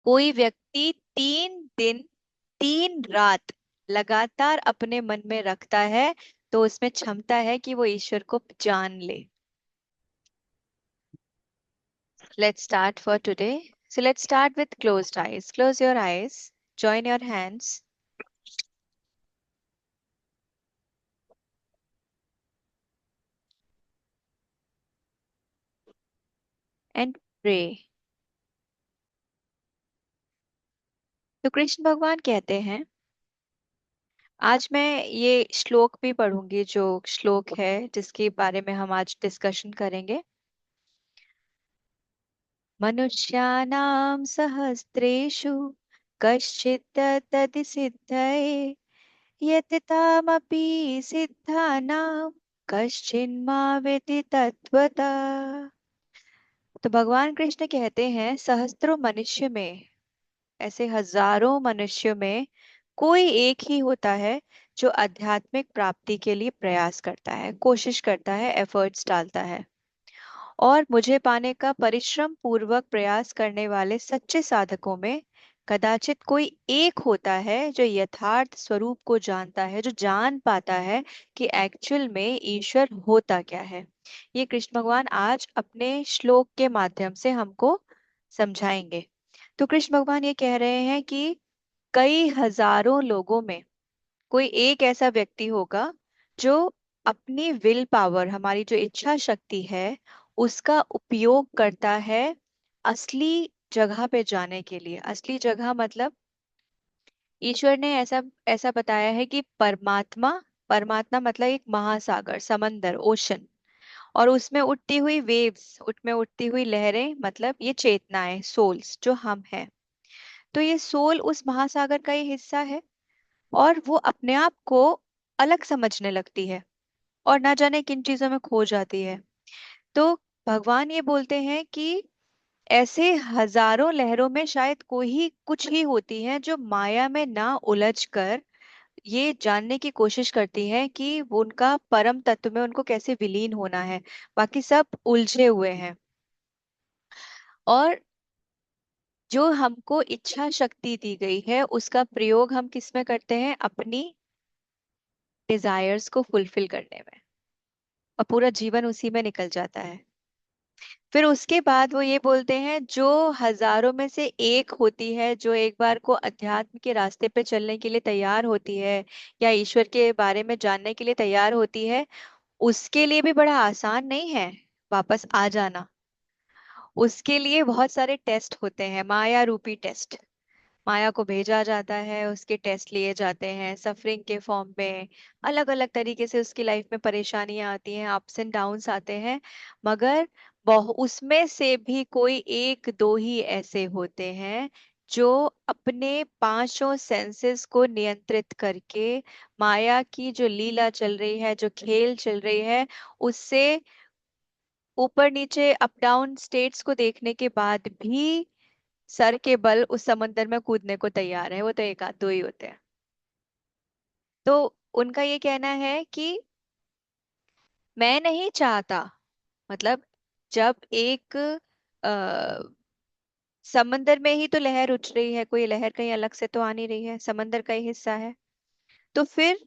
कोई व्यक्ति 3 दिन 3 रात लगातार अपने मन में रखता है तो उसमें क्षमता है कि वो ईश्वर को जान ले। Let's start for today. So let's start with closed eyes. Close your eyes, join your hands and pray. तो कृष्ण भगवान कहते हैं, आज मैं ये श्लोक भी पढ़ूंगी, जो श्लोक है जिसके बारे में हम आज डिस्कशन करेंगे। मनुष्याणां सहस्रेषु कश्चित् तदि सिद्धये यततामपि सिद्धानां कश्चिन्मा वेति तत्वता। तो भगवान कृष्ण कहते हैं, सहस्त्रों मनुष्य में, ऐसे हजारों मनुष्यों में कोई एक ही होता है जो आध्यात्मिक प्राप्ति के लिए प्रयास करता है, कोशिश करता है, एफर्ट्स डालता है। और मुझे पाने का परिश्रम पूर्वक प्रयास करने वाले सच्चे साधकों में कदाचित कोई एक होता है जो यथार्थ स्वरूप को जानता है, जो जान पाता है कि एक्चुअल में ईश्वर होता क्या है। ये कृष्ण भगवान आज अपने श्लोक के माध्यम से हमको समझाएंगे। तो कृष्ण भगवान ये कह रहे हैं कि कई हजारों लोगों में कोई एक ऐसा व्यक्ति होगा जो अपनी विल पावर, हमारी जो इच्छा शक्ति है, उसका उपयोग करता है असली जगह पे जाने के लिए। असली जगह मतलब ईश्वर ने ऐसा ऐसा बताया है कि परमात्मा, परमात्मा मतलब एक महासागर, समंदर, ओशन, और उसमें उठती हुई वेव्स, उसमें उठती हुई लहरें, मतलब ये चेतनाएं, सोल्स जो हम हैं। तो ये सोल उस महासागर का ही हिस्सा है और वो अपने आप को अलग समझने लगती है और ना जाने किन चीजों में खो जाती है। तो भगवान ये बोलते हैं कि ऐसे हजारों लहरों में शायद कोई ही कुछ ही होती है जो माया में ना उलझ कर ये जानने की कोशिश करती है कि वो उनका परम तत्व में उनको कैसे विलीन होना है। बाकी सब उलझे हुए हैं। और जो हमको इच्छा शक्ति दी गई है उसका प्रयोग हम किस में करते हैं? अपनी डिजायर्स को फुलफिल करने में, और पूरा जीवन उसी में निकल जाता है। फिर उसके बाद वो ये बोलते हैं, जो हजारों में से एक होती है, जो एक बार को अध्यात्म के रास्ते पे चलने के लिए तैयार होती है या ईश्वर के बारे में जानने के लिए तैयार होती है, उसके लिए भी बड़ा आसान नहीं है वापस आ जाना। उसके लिए बहुत सारे टेस्ट होते हैं, माया रूपी टेस्ट। माया को भेजा जाता है, उसके टेस्ट लिए जाते हैं सफरिंग के फॉर्म में। अलग अलग तरीके से उसकी लाइफ में परेशानियां आती हैं, अप्स एंड डाउन्स आते हैं। मगर उसमें से भी कोई एक दो ही ऐसे होते हैं जो अपने पांचों सेंसेस को नियंत्रित करके माया की जो लीला चल रही है, जो खेल चल रही है, उससे ऊपर नीचे अप डाउन स्टेट्स को देखने के बाद भी सर के बल उस समंदर में कूदने को तैयार है। वो तो एक आध दो ही होते हैं। तो उनका ये कहना है कि मैं नहीं चाहता, मतलब जब एक समंदर में ही तो लहर उठ रही है, कोई लहर कहीं अलग से तो आ नहीं रही है, समंदर का ही हिस्सा है। तो फिर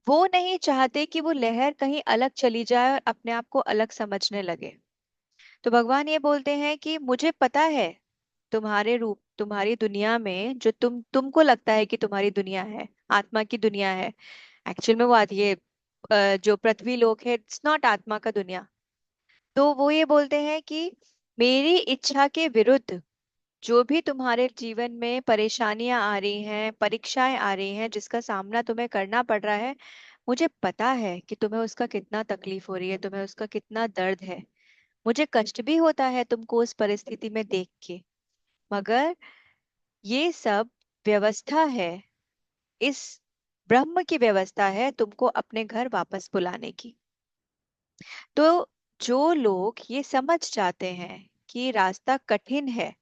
वो नहीं चाहते कि वो लहर कहीं अलग चली जाए और अपने आप को अलग समझने लगे। तो भगवान ये बोलते हैं कि मुझे पता है तुम्हारे रूप, तुम्हारी दुनिया में जो तुमको लगता है कि तुम्हारी दुनिया है, आत्मा की दुनिया है, एक्चुअल में वो आती है जो पृथ्वी लोक है, इट्स नॉट आत्मा का दुनिया। तो वो ये बोलते हैं कि मेरी इच्छा के विरुद्ध जो भी तुम्हारे जीवन में परेशानियां आ रही हैं, परीक्षाएं आ रही हैं, जिसका सामना तुम्हें करना पड़ रहा है, मुझे पता है कि तुम्हें उसका कितना तकलीफ हो रही है, तुम्हें उसका कितना दर्द है। मुझे कष्ट भी होता है तुमको उस परिस्थिति में देख के। मगर ये सब व्यवस्था है, इस ब्रह्म की व्यवस्था है तुमको अपने घर वापस बुलाने की। तो जो लोग ये समझ जाते हैं कि रास्ता कठिन है,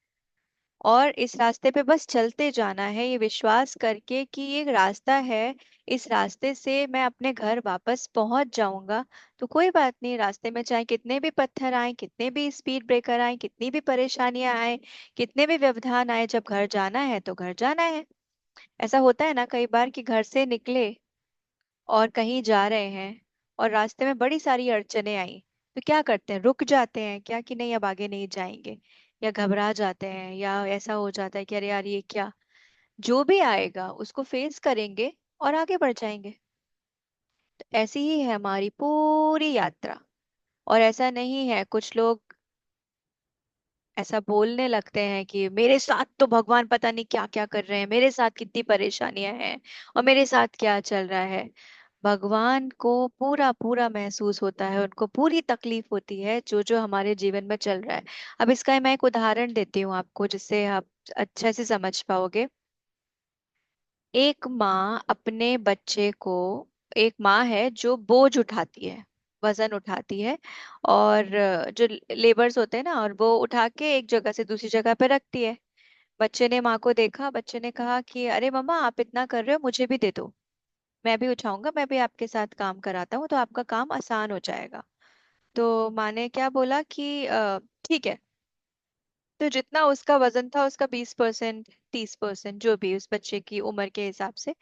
और इस रास्ते पे बस चलते जाना है, ये विश्वास करके कि ये रास्ता है, इस रास्ते से मैं अपने घर वापस पहुंच जाऊंगा। तो कोई बात नहीं, रास्ते में चाहे कितने भी पत्थर आए, कितने भी स्पीड ब्रेकर आए, कितनी भी परेशानियां आए, कितने भी व्यवधान आए, जब घर जाना है तो घर जाना है। ऐसा होता है ना कई बार कि घर से निकले और कहीं जा रहे हैं और रास्ते में बड़ी सारी अड़चने आई, तो क्या करते हैं, रुक जाते हैं क्या कि नहीं अब आगे नहीं जाएंगे, या घबरा जाते हैं, या ऐसा हो जाता है कि अरे यार ये क्या। जो भी आएगा उसको फेस करेंगे और आगे बढ़ जाएंगे। तो ऐसी ही है हमारी पूरी यात्रा। और ऐसा नहीं है, कुछ लोग ऐसा बोलने लगते हैं कि मेरे साथ तो भगवान पता नहीं क्या क्या कर रहे हैं, मेरे साथ कितनी परेशानियां हैं और मेरे साथ क्या चल रहा है। भगवान को पूरा पूरा महसूस होता है, उनको पूरी तकलीफ होती है जो जो हमारे जीवन में चल रहा है। अब इसका मैं एक उदाहरण देती हूँ आपको, जिससे आप अच्छे से समझ पाओगे। एक माँ अपने बच्चे को, एक माँ है जो बोझ उठाती है, वजन उठाती है, और जो लेबर्स होते हैं ना, और वो उठा के एक जगह से दूसरी जगह पे रखती है। बच्चे ने माँ को देखा, बच्चे ने कहा कि अरे मम्मा आप इतना कर रहे हो, मुझे भी दे दो, मैं भी उठाऊंगा, मैं भी आपके साथ काम कराता हूँ तो आपका काम आसान हो जाएगा। तो माँ ने क्या बोला कि ठीक है। तो जितना उसका वजन था, उसका 20%, 30%, जो भी उस बच्चे की उम्र के हिसाब से,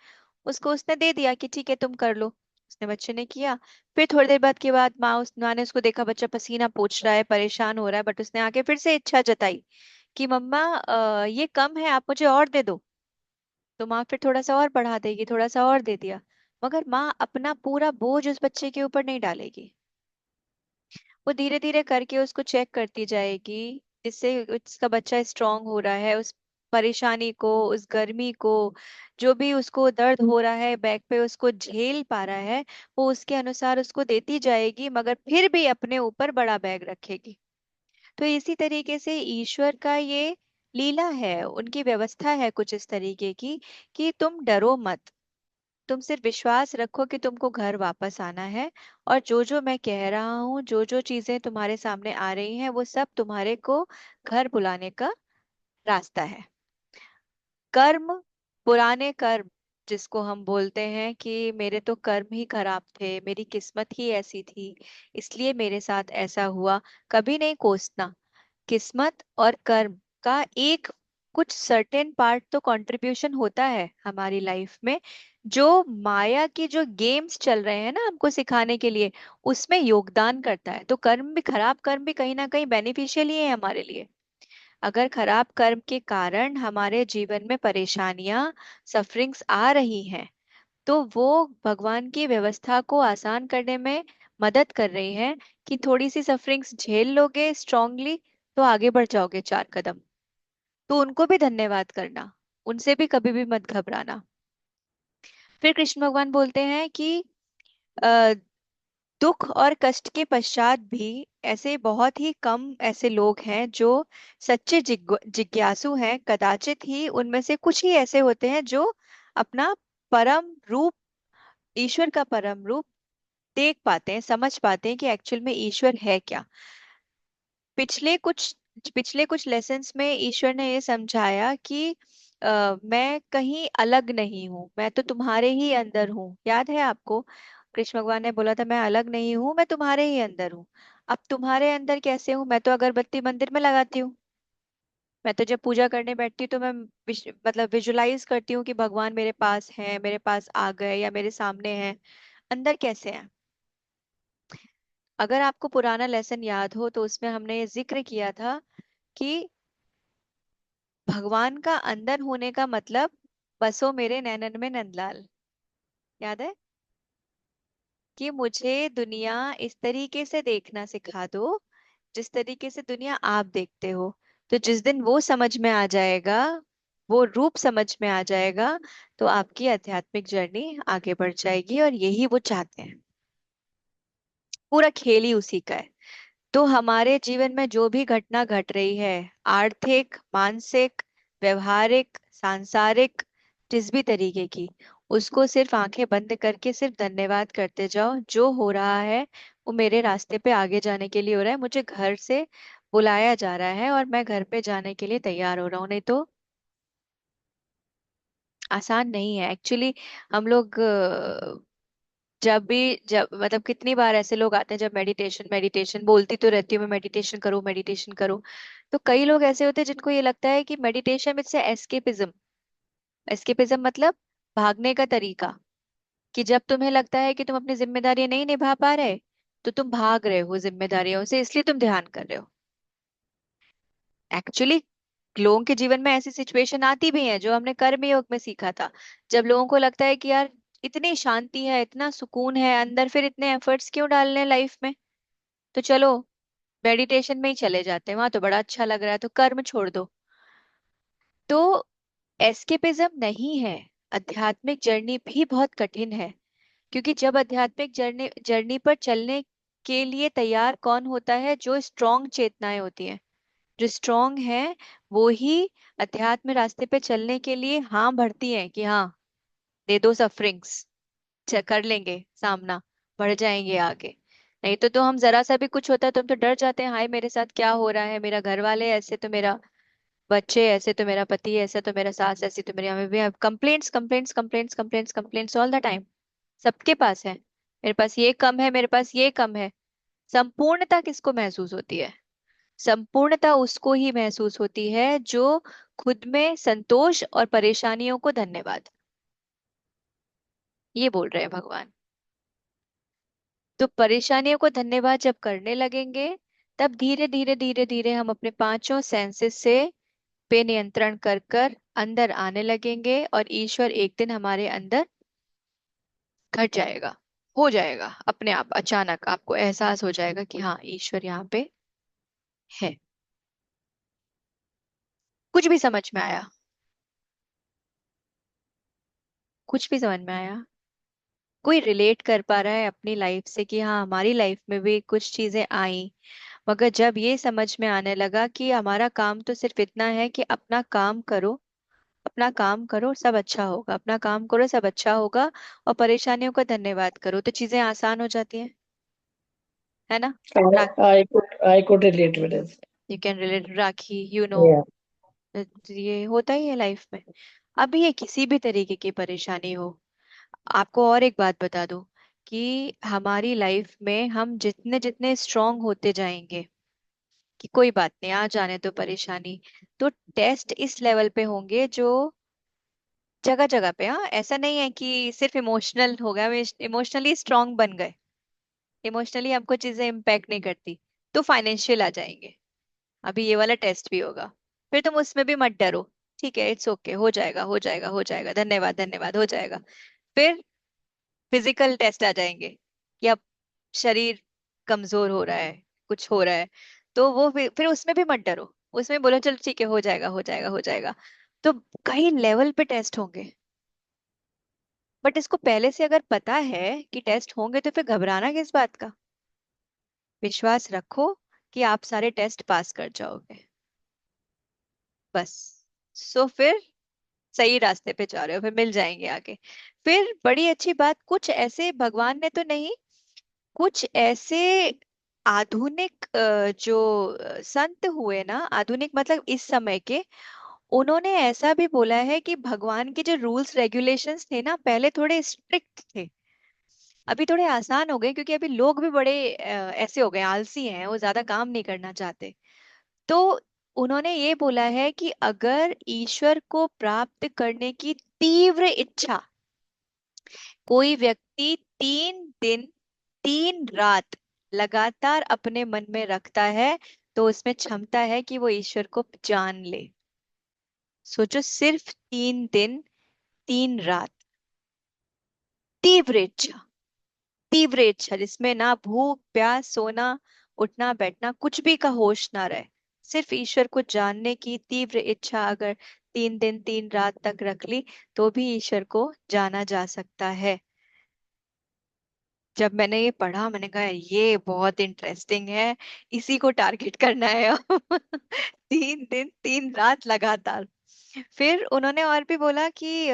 उसको उसने दे दिया कि ठीक है तुम कर लो। उसने बच्चे ने किया। फिर थोड़ी देर बाद के बाद माँ ने उसको देखा, बच्चा पसीना पोंछ रहा है, परेशान हो रहा है, बट उसने आके फिर से इच्छा जताई कि मम्मा ये कम है, आप मुझे और दे दो। तो माँ फिर थोड़ा सा और बढ़ा देगी, थोड़ा सा और दे दिया। मगर माँ अपना पूरा बोझ उस बच्चे के ऊपर नहीं डालेगी। वो धीरे धीरे करके उसको चेक करती जाएगी, जिससे उसका बच्चा स्ट्रांग हो रहा है, उस परेशानी को, उस गर्मी को, जो भी उसको दर्द हो रहा है बैक पे, उसको झेल पा रहा है, वो उसके अनुसार उसको देती जाएगी, मगर फिर भी अपने ऊपर बड़ा बैग रखेगी। तो इसी तरीके से ईश्वर का ये लीला है, उनकी व्यवस्था है कुछ इस तरीके की, कि तुम डरो मत, तुम सिर्फ विश्वास रखो कि तुमको घर वापस आना है। और जो जो मैं कह रहा हूँ, जो जो चीजें तुम्हारे सामने आ रही हैं, वो सब तुम्हारे को घर बुलाने का रास्ता है। कर्म, पुराने कर्म, जिसको हम बोलते हैं कि मेरे तो कर्म ही खराब थे, मेरी किस्मत ही ऐसी थी, इसलिए मेरे साथ ऐसा हुआ, कभी नहीं कोसना। किस्मत और कर्म का एक कुछ सर्टेन पार्ट तो कंट्रीब्यूशन होता है हमारी लाइफ में, जो माया की जो गेम्स चल रहे हैं ना हमको सिखाने के लिए, उसमें योगदान करता है। तो कर्म भी, खराब कर्म भी कहीं ना कहीं बेनिफिशियल ही है हमारे लिए। अगर खराब कर्म के कारण हमारे जीवन में परेशानियां, सफरिंग्स आ रही हैं, तो वो भगवान की व्यवस्था को आसान करने में मदद कर रही है, कि थोड़ी सी सफरिंग्स झेल लोगे स्ट्रांगली तो आगे बढ़ जाओगे 4 कदम। तो उनको भी धन्यवाद करना, उनसे भी कभी भी मत घबराना। फिर कृष्ण भगवान बोलते हैं कि अ, दुख और कष्ट के पश्चात भी ऐसे बहुत ही कम ऐसे लोग हैं जो सच्चे जिज्ञासु हैं। कदाचित ही उनमें से कुछ ही ऐसे होते हैं जो अपना परम रूप, ईश्वर का परम रूप देख पाते हैं, समझ पाते हैं कि एक्चुअल में ईश्वर है क्या। पिछले कुछ पिछले कुछ लेसन्स में ईश्वर ने ये समझाया कि मैं कहीं अलग नहीं हूँ, मैं तो तुम्हारे ही अंदर हूँ। याद है आपको, कृष्ण भगवान ने बोला था मैं अलग नहीं हूँ, मैं तुम्हारे ही अंदर हूँ। अब तुम्हारे अंदर कैसे हूँ, मैं तो अगरबत्ती मंदिर में लगाती हूँ, मैं तो जब पूजा करने बैठती हूँ तो मैं मतलब विजुलाइज करती हूँ कि भगवान मेरे पास है, मेरे पास आ गए या मेरे सामने हैं। अंदर कैसे है? अगर आपको पुराना लेसन याद हो तो उसमें हमने ये जिक्र किया था कि भगवान का अंदर होने का मतलब, बसो मेरे नैनन में नंदलाल। याद है कि मुझे दुनिया इस तरीके से देखना सिखा दो, जिस तरीके से दुनिया आप देखते हो। तो जिस दिन वो समझ में आ जाएगा, वो रूप समझ में आ जाएगा, तो आपकी आध्यात्मिक जर्नी आगे बढ़ जाएगी, और यही वो चाहते हैं। पूरा खेल ही उसी का है। तो हमारे जीवन में जो भी घटना घट रही है, आर्थिक, मानसिक, व्यवहारिक, सांसारिक, जिस भी तरीके की, उसको सिर्फ आंखें बंद करके सिर्फ धन्यवाद करते जाओ। जो हो रहा है वो मेरे रास्ते पे आगे जाने के लिए हो रहा है, मुझे घर से बुलाया जा रहा है और मैं घर पे जाने के लिए तैयार हो रहा हूँ, नहीं तो आसान नहीं है एक्चुअली। हम लोग जब मतलब कितनी बार ऐसे लोग आते हैं जब मेडिटेशन मेडिटेशन बोलती तो रहती हूँ मैं, मेडिटेशन करो मेडिटेशन करो। तो कई लोग ऐसे होते हैं जिनको ये लगता है कि मेडिटेशन इट्स एस्केपिज्म। एस्केपिज्म मतलब भागने का तरीका, कि जब तुम्हें लगता है कि तुम अपनी जिम्मेदारियां नहीं निभा पा रहे तो तुम भाग रहे हो जिम्मेदारियों से, इसलिए तुम ध्यान कर रहे हो। एक्चुअली लोगों के जीवन में ऐसी सिचुएशन आती भी है जो हमने कर्म योग में सीखा था। जब लोगों को लगता है कि यार इतनी शांति है, इतना सुकून है अंदर, फिर इतने एफर्ट्स क्यों डालने लाइफ में, तो चलो मेडिटेशन में ही चले जाते हैं, वहां तो बड़ा अच्छा लग रहा है, तो कर्म छोड़ दो। तो एस्केपिज्म नहीं है। आध्यात्मिक जर्नी भी बहुत कठिन है, क्योंकि जब आध्यात्मिक जर्नी जर्नी पर चलने के लिए तैयार कौन होता है, जो स्ट्रॉन्ग चेतनाएं होती हैं, जो स्ट्रॉन्ग है वो ही अध्यात्म रास्ते पे चलने के लिए हाँ भरती है कि हाँ दे दो सफरिंग्स, कर लेंगे सामना, बढ़ जाएंगे आगे। नहीं तो हम जरा सा भी कुछ होता है तो हम तो डर जाते हैं, हाय मेरे साथ क्या हो रहा है, मेरा घर वाले ऐसे तो मेरा बच्चे ऐसे तो मेरा पति ऐसे तो मेरा सास ऐसी तो मेरी, हमें भी complaints complaints complaints complaints complaints all the time. सबके पास है, मेरे पास ये कम है, मेरे पास ये कम है। संपूर्णता किसको महसूस होती है? संपूर्णता उसको ही महसूस होती है जो खुद में संतोष और परेशानियों को धन्यवाद, ये बोल रहे हैं भगवान। तो परेशानियों को धन्यवाद जब करने लगेंगे, तब धीरे धीरे धीरे धीरे हम अपने पांचों सेंसेस से पे नियंत्रण कर कर अंदर आने लगेंगे, और ईश्वर एक दिन हमारे अंदर घट जाएगा, हो जाएगा अपने आप, अचानक आपको एहसास हो जाएगा कि हाँ ईश्वर यहाँ पे है। कुछ भी समझ में आया? कुछ भी समझ में आया? कोई रिलेट कर पा रहा है अपनी लाइफ से कि हाँ हमारी लाइफ में भी कुछ चीजें आई, मगर जब ये समझ में आने लगा कि हमारा काम तो सिर्फ इतना है कि अपना काम करो, अपना काम करो सब अच्छा होगा, अपना काम करो सब अच्छा होगा, और परेशानियों का धन्यवाद करो, तो चीजें आसान हो जाती हैं, है ना? I could relate with it. You can relate rakhi, you know. Yeah. ये होता ही है लाइफ में। अब ये किसी भी तरीके की परेशानी हो, आपको और एक बात बता दूं कि हमारी लाइफ में हम जितने जितने स्ट्रांग होते जाएंगे, कि कोई बात नहीं आ जाने तो परेशानी, तो टेस्ट इस लेवल पे होंगे जो जगह जगह पे, हाँ ऐसा नहीं है कि सिर्फ इमोशनल हो गया, इमोशनली स्ट्रांग बन गए, इमोशनली हमको चीजें इम्पैक्ट नहीं करती, तो फाइनेंशियल आ जाएंगे। अभी ये वाला टेस्ट भी होगा, फिर तुम उसमें भी मत डरो, ठीक है इट्स ओके, हो जाएगा हो जाएगा हो जाएगा, धन्यवाद धन्यवाद, हो जाएगा। फिर फिजिकल टेस्ट आ जाएंगे कि अब शरीर कमजोर हो रहा है, कुछ हो रहा है, तो वो फिर उसमें भी मत डरो, उसमें बोलो चलो ठीक है हो जाएगा हो जाएगा हो जाएगा। तो कई लेवल पे टेस्ट होंगे, बट इसको पहले से अगर पता है कि टेस्ट होंगे तो फिर घबराना किस बात का? विश्वास रखो कि आप सारे टेस्ट पास कर जाओगे, बस। सो फिर सही रास्ते पे जा रहे हो, फिर मिल जाएंगे आगे। फिर बड़ी अच्छी बात, कुछ ऐसे भगवान ने तो नहीं, कुछ ऐसे आधुनिक जो संत हुए ना, आधुनिक मतलब इस समय के, उन्होंने ऐसा भी बोला है कि भगवान के जो रूल्स रेगुलेशंस थे ना पहले थोड़े स्ट्रिक्ट थे, अभी थोड़े आसान हो गए, क्योंकि अभी लोग भी बड़े ऐसे हो गए, आलसी हैं, वो ज्यादा काम नहीं करना चाहते। तो उन्होंने ये बोला है कि अगर ईश्वर को प्राप्त करने की तीव्र इच्छा कोई व्यक्ति 3 दिन 3 रात लगातार अपने मन में रखता है, तो उसमें क्षमता है कि वो ईश्वर को जान ले। सोचो, सिर्फ 3 दिन 3 रात, तीव्र इच्छा, तीव्र इच्छा जिसमें ना भूख प्यास सोना उठना बैठना कुछ भी का होश ना रहे, सिर्फ ईश्वर को जानने की तीव्र इच्छा अगर 3 दिन 3 रात तक रख ली, तो भी ईश्वर को जाना जा सकता है। जब मैंने ये पढ़ा मैंने कहा ये बहुत इंटरेस्टिंग है, इसी को टारगेट करना है अब। 3 दिन 3 रात लगातार। फिर उन्होंने और भी बोला कि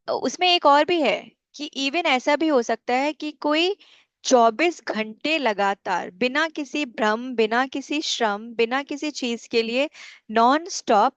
उसमें एक और भी है कि इवन ऐसा भी हो सकता है कि कोई 24 घंटे लगातार, बिना किसी भ्रम, बिना किसी श्रम, बिना किसी चीज के लिए, नॉन स्टॉप।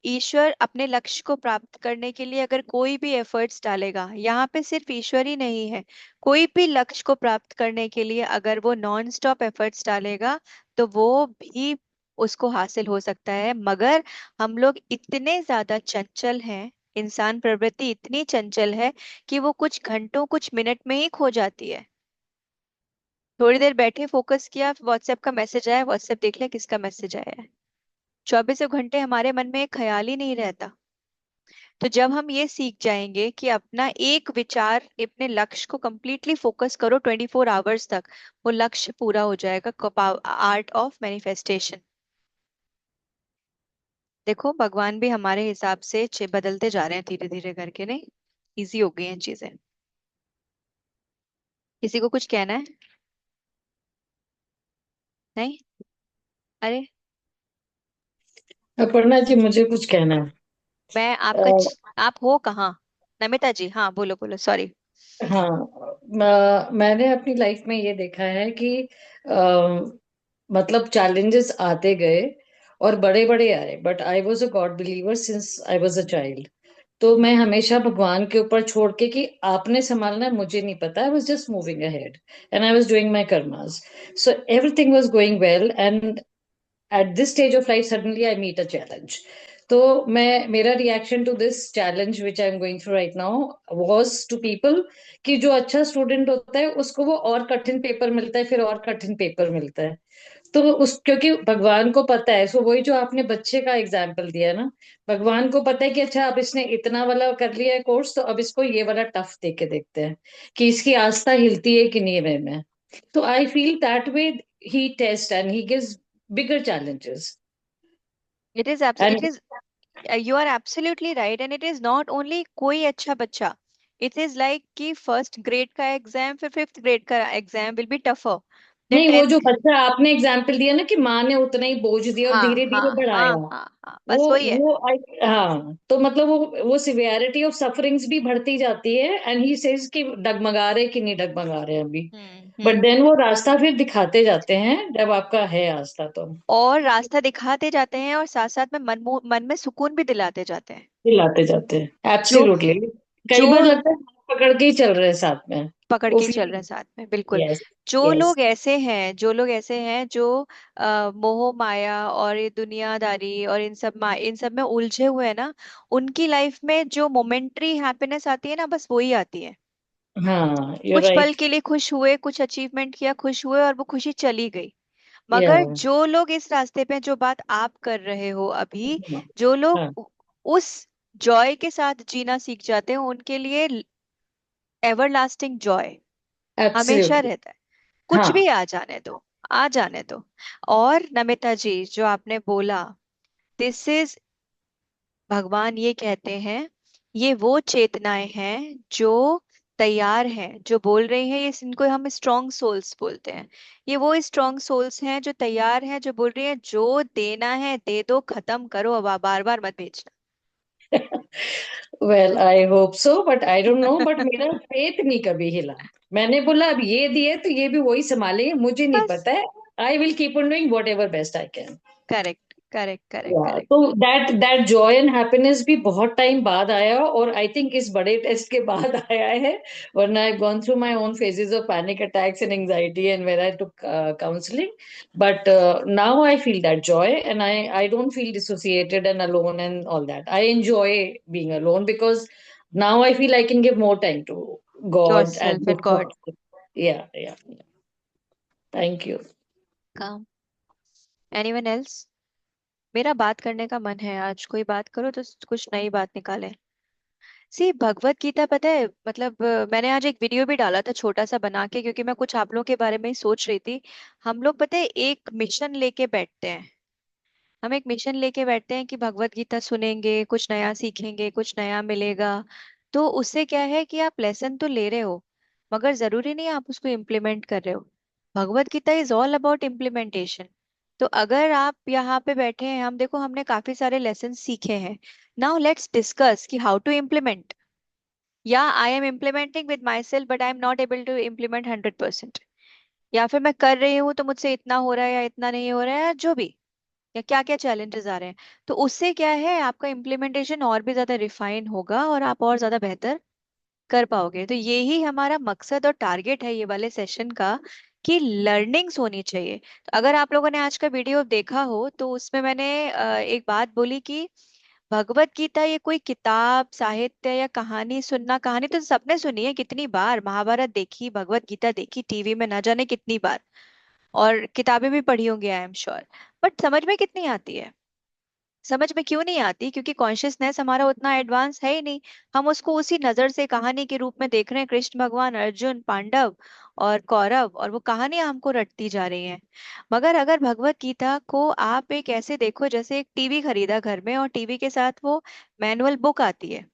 ईश्वर अपने लक्ष्य को प्राप्त करने के लिए अगर कोई भी एफर्ट्स डालेगा, यहाँ पे सिर्फ ईश्वर ही नहीं है, कोई भी लक्ष्य को प्राप्त करने के लिए अगर वो नॉन स्टॉप एफर्ट्स डालेगा, तो वो भी उसको हासिल हो सकता है। मगर हम लोग इतने ज्यादा चंचल हैं, इंसान प्रवृत्ति इतनी चंचल है कि वो कुछ घंटों, कुछ मिनट में ही खो जाती है। थोड़ी देर बैठे, फोकस किया, व्हाट्सएप का मैसेज आया, व्हाट्सएप देख लिया किसका मैसेज आया है। 24 घंटे हमारे मन में एक ख्याल ही नहीं रहता। तो जब हम ये सीख जाएंगे कि अपना एक विचार, अपने लक्ष्य को कंप्लीटली फोकस करो 24 आवर्स तक, वो लक्ष्य पूरा हो जाएगा। Art of manifestation. देखो भगवान भी हमारे हिसाब से बदलते जा रहे हैं धीरे धीरे करके, नहीं? इजी हो गई हैं चीजें। किसी को कुछ कहना है? नहीं? अरे, अपर्णा जी, मुझे कुछ कहना है। मैं आपका अ, आप हो कहाँ? नमिता जी, हाँ बोलो बोलो, सॉरी। हाँ, मैंने अपनी लाइफ में ये देखा है कि मतलब चैलेंजेस आते गए और बड़े बड़े आए, but I was a God believer since I was a child. तो मैं हमेशा भगवान के ऊपर छोड़ के कि आपने संभालना है, मुझे नहीं पता, I was just moving ahead and I was doing my karmas. So everything was going well and at this stage of life suddenly I meet a challenge. तो मैं मेरा reaction to this challenge which I am going through right now was to people कि जो अच्छा student होता है उसको वो और कठिन पेपर मिलता है, फिर और कठिन पेपर मिलता है। तो उस क्योंकि भगवान को पता है, सो वही जो आपने बच्चे का एग्जाम्पल दिया ना, भगवान को पता है कि अच्छा अब इसने इतना वाला कर लिया है कोर्स, तो अब इसको ये वाला टफ दे के देखते हैं कि इसकी आस्था हिलती है कि नहीं में। तो I feel that way he tests and he gives bigger challenges. And it is you are absolutely right, and it is not only कोई अच्छा बच्चा। इट इज लाइक कि फर्स्ट ग्रेड का एग्जाम, फिर फिफ्थ ग्रेड का exam will be tougher than नहीं, वो जो टेंथ। बच्चा आपने एग्जाम्पल दिया ना कि माँ ने उतना ही बोझ दिया और हाँ धीरे हाँ धीरे हाँ बढ़ाया, हाँ हाँ, वो बस वही है। वो हाँ, तो मतलब वो सिवियरिटी ऑफ सफरिंग्स भी बढ़ती जाती है एंड ही सेज कि डगमगा रहे कि नहीं डगमगा रहे अभी। But hmm. देन वो रास्ता फिर दिखाते जाते हैं जब आपका है आस्था तो। और रास्ता दिखाते जाते हैं और साथ साथ में मन में सुकून भी दिलाते जाते हैं। दिलाते जाते हैं जो एब्सोल्युटली। कई जो बार लगता है हाथ पकड़ के ही चल रहे हैं साथ में। पकड़ वो के ही चल रहे फील। हैं साथ में, बिल्कुल। यस। जो यस। लोग ऐसे हैं, जो मोह माया और ये दुनियादारी और इन सब में उलझे हुए हैं ना, उनकी लाइफ में जो मोमेंट्री हैप्पीनेस आती है ना, बस वही आती है। हाँ, यू कुछ पल राइट। के लिए खुश हुए, कुछ अचीवमेंट किया, खुश हुए, और वो खुशी चली गई। या। मगर जो लोग इस रास्ते पे, जो बात आप कर रहे हो अभी, जो लोग हाँ, उस जॉय के साथ जीना सीख जाते हैं, उनके लिए एवरलास्टिंग जॉय हमेशा एब्सोल्युटली। रहता है। कुछ हाँ। भी आ जाने दो, आ जाने दो। और नमिता जी, जो आपने बोला, दिस इज, भगवान ये कहते हैं, ये वो चेतनाएं हैं जो तैयार हैं, जो बोल रही हैं, ये इनको हम स्ट्रॉन्ग सोल्स बोलते हैं। ये वो स्ट्रॉन्ग सोल्स हैं जो तैयार हैं, जो बोल रही हैं जो देना है दे दो, खत्म करो, अब बार बार मत भेजना। Well I hope so, but I don't know, but मेरा फेथ नहीं कभी हिला। मैंने बोला अब ये दिए तो ये भी वही संभालेंगे, मुझे नहीं बस, पता है। I will keep on doing what ever best I can. Correct correct correct या करेक्ट। तो दैट जॉय एंड हैप्पीनेस भी बहुत टाइम बाद आया, और आई थिंक इस बड़े टेस्ट के बाद आया है। वरना I gone through my own phases of panic attacks and anxiety and where I took counselling. But now I feel that joy and I don't feel dissociated and alone and all that. I enjoy being alone because now I feel I can give more time to your god self and and God. Yeah. Yeah. Thank you. काम। Anyone else? मेरा बात करने का मन है आज, कोई बात करो तो कुछ नई बात निकाले। सी भगवत गीता, पता है मतलब, मैंने आज एक वीडियो भी डाला था छोटा सा बना के, क्योंकि मैं कुछ आप लोगों के बारे में ही सोच रही थी। हम लोग पता है एक मिशन लेके बैठते हैं, हम एक मिशन लेके बैठते हैं कि भगवत गीता सुनेंगे, कुछ नया सीखेंगे, कुछ नया मिलेगा। तो उससे क्या है कि आप लेसन तो ले रहे हो, मगर जरूरी नहीं आप उसको इम्प्लीमेंट कर रहे हो। Bhagavad Gita is all about implementation. तो अगर आप यहाँ पे बैठे हैं, हम देखो हमने काफी सारे लेसन सीखे हैं। नाउ लेट्स डिस्कस कि हाउ टू इम्प्लीमेंट। या I am implementing with myself, but I am not able to implement 100%। या फिर मैं कर रही हूँ तो मुझसे इतना हो रहा है या इतना नहीं हो रहा है, या जो भी, या क्या क्या चैलेंजेस आ रहे हैं। तो उससे क्या है, आपका इम्प्लीमेंटेशन और भी ज्यादा रिफाइन होगा और आप और ज्यादा बेहतर कर पाओगे। तो यही हमारा मकसद और टारगेट है ये वाले सेशन का, कि लर्निंग्स होनी चाहिए। तो अगर आप लोगों ने आज का वीडियो देखा हो तो उसमें मैंने एक बात बोली कि भगवत गीता ये कोई किताब, साहित्य या कहानी सुनना, कहानी तो सबने सुनी है कितनी बार, महाभारत देखी, भगवत गीता देखी टीवी में ना जाने कितनी बार, और किताबें भी पढ़ी होंगी आई एम श्योर, बट समझ में कितनी आती है। समझ में क्यों नहीं आती? क्योंकि कॉन्शियसनेस हमारा उतना एडवांस है ही नहीं। हम उसको उसी नजर से कहानी के रूप में देख रहे हैं, कृष्ण भगवान, अर्जुन, पांडव और कौरव, और वो कहानियां हमको रटती जा रही हैं। मगर अगर भगवत गीता को आप एक ऐसे देखो जैसे एक टीवी खरीदा घर में और टीवी के साथ वो मैनुअल बुक आती है।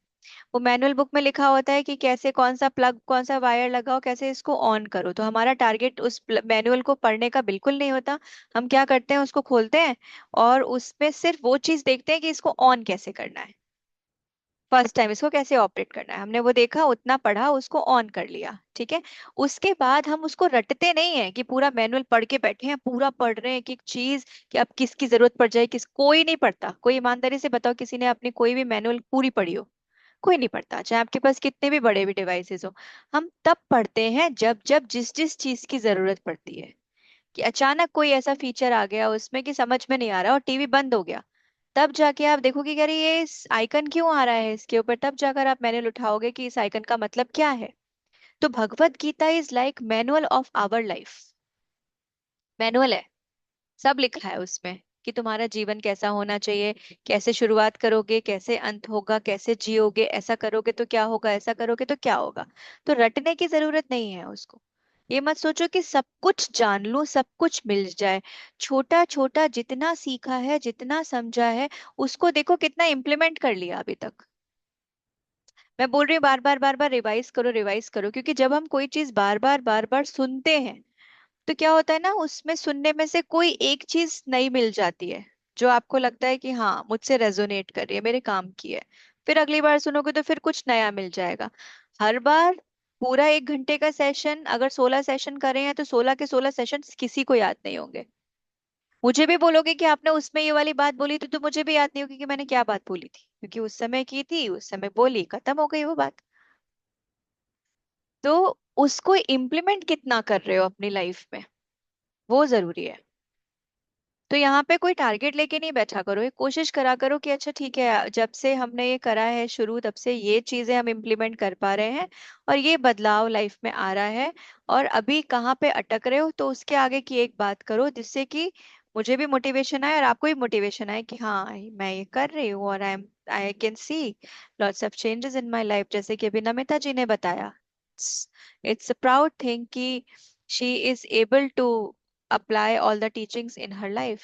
वो मैनुअल बुक में लिखा होता है कि कैसे, कौन सा प्लग, कौन सा वायर लगाओ, कैसे इसको ऑन करो। तो हमारा टारगेट उस मैनुअल को पढ़ने का बिल्कुल नहीं होता। हम क्या करते हैं, उसको खोलते हैं और उसमें सिर्फ वो चीज देखते हैं कि इसको ऑन कैसे करना है, फर्स्ट टाइम इसको कैसे ऑपरेट करना है, हमने वो देखा, उतना पढ़ा, उसको ऑन कर लिया, ठीक है। उसके बाद हम उसको रटते नहीं है कि पूरा मैनुअल पढ़ के बैठे हैं, पूरा पढ़ रहे हैं कि एक चीज कि अब किसकी जरूरत पड़ जाए, किस, कोई नहीं पढ़ता। कोई ईमानदारी से बताओ किसी ने अपनी कोई भी मैनुअल पूरी पढ़ी हो? कोई नहीं पढ़ता, चाहे आपके पास कितने भी बड़े भी डिवाइसेस हो। हम तब पढ़ते हैं जब जब जिस जिस चीज की जरूरत पड़ती है, कि अचानक कोई ऐसा फीचर आ गया उसमें कि समझ में नहीं आ रहा और टीवी बंद हो गया, तब जाके आप देखोगे कि अरे ये आइकन क्यों आ रहा है इसके ऊपर, तब जाकर आप मैनुअल उठाओगे कि इस आइकन का मतलब क्या है। तो Bhagavad Gita is like manual of our life. Manual है, सब लिखा है उसमें कि तुम्हारा जीवन कैसा होना चाहिए, कैसे शुरुआत करोगे, कैसे अंत होगा, कैसे जियोगे, ऐसा करोगे तो क्या होगा, ऐसा करोगे तो क्या होगा। तो रटने की जरूरत नहीं है उसको। ये मत सोचो कि सब कुछ जान लूं, सब कुछ मिल जाए। छोटा छोटा जितना सीखा है, जितना समझा है, उसको देखो कितना इम्प्लीमेंट कर लिया अभी तक। मैं बोल रही हूँ बार बार बार बार रिवाइज करो, रिवाइज करो, क्योंकि जब हम कोई चीज बार बार सुनते हैं तो क्या होता है ना, उसमें सुनने में से कोई एक चीज नई मिल जाती है जो आपको लगता है कि हाँ मुझसे रेजोनेट कर रही है, मेरे काम की है। फिर अगली बार सुनोगे तो फिर कुछ नया मिल जाएगा। हर बार पूरा 1 घंटे का सेशन, अगर 16 सेशन कर रहे हैं तो 16 के 16 सेशन किसी को याद नहीं होंगे। मुझे भी बोलोगे कि आपने उसमें ये वाली बात बोली थी, तो मुझे भी याद नहीं होगी कि मैंने क्या बात बोली थी, क्योंकि उस समय की थी, उस समय बोली, खत्म हो गई वो बात। तो उसको इम्प्लीमेंट कितना कर रहे हो अपनी लाइफ में, वो जरूरी है। तो यहाँ पे कोई टारगेट लेके नहीं बैठा करो, ये कोशिश करा करो कि अच्छा ठीक है, जब से हमने ये करा है शुरू, तब से ये चीजें हम इम्प्लीमेंट कर पा रहे हैं और ये बदलाव लाइफ में आ रहा है। और अभी कहाँ पे अटक रहे हो, तो उसके आगे की एक बात करो जिससे कि मुझे भी मोटिवेशन आए और आपको भी मोटिवेशन आए कि हाँ मैं ये कर रही हूँ और I can see lots of changes in my life, जैसे कि अभी नमिता जी ने बताया। इट्स अ प्राउड थिंग कि she is able to apply all the teachings in her life।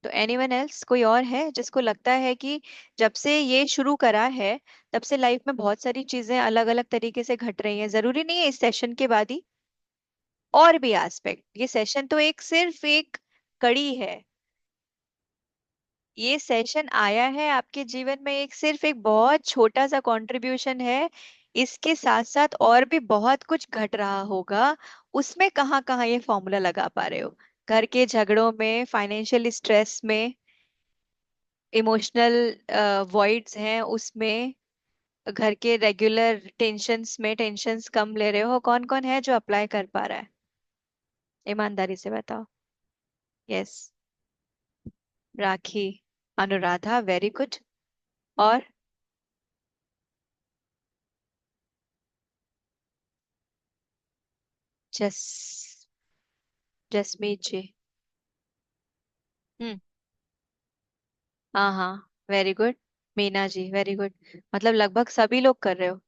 तो एनीवन एल्स, कोई और है जिसको लगता है कि जब से ये शुरू करा है तब से लाइफ में बहुत सारी चीजें अलग अलग तरीके से घट रही हैं? जरूरी नहीं है इस सेशन के बाद ही, और भी एस्पेक्ट, ये सेशन तो एक सिर्फ एक कड़ी है। ये सेशन आया है आपके जीवन में एक सिर्फ एक बहुत छोटा सा कंट्रीब्यूशन है। इसके साथ साथ और भी बहुत कुछ घट रहा होगा। उसमें कहाँ कहाँ ये फॉर्मूला लगा पा रहे हो? घर के झगड़ों में, फाइनेंशियल स्ट्रेस में, इमोशनल वॉइड्स हैं उसमें, घर के रेगुलर टेंशन्स में टेंशन्स कम ले रहे हो, कौन कौन है जो अप्लाई कर पा रहा है? ईमानदारी से बताओ। यस, राखी, अनुराधा, वेरी गुड। और जस जसमीत जी। हम्म, हाँ हाँ, very good. Meena ji, very good. मतलब लगभग सभी लोग कर रहे हो।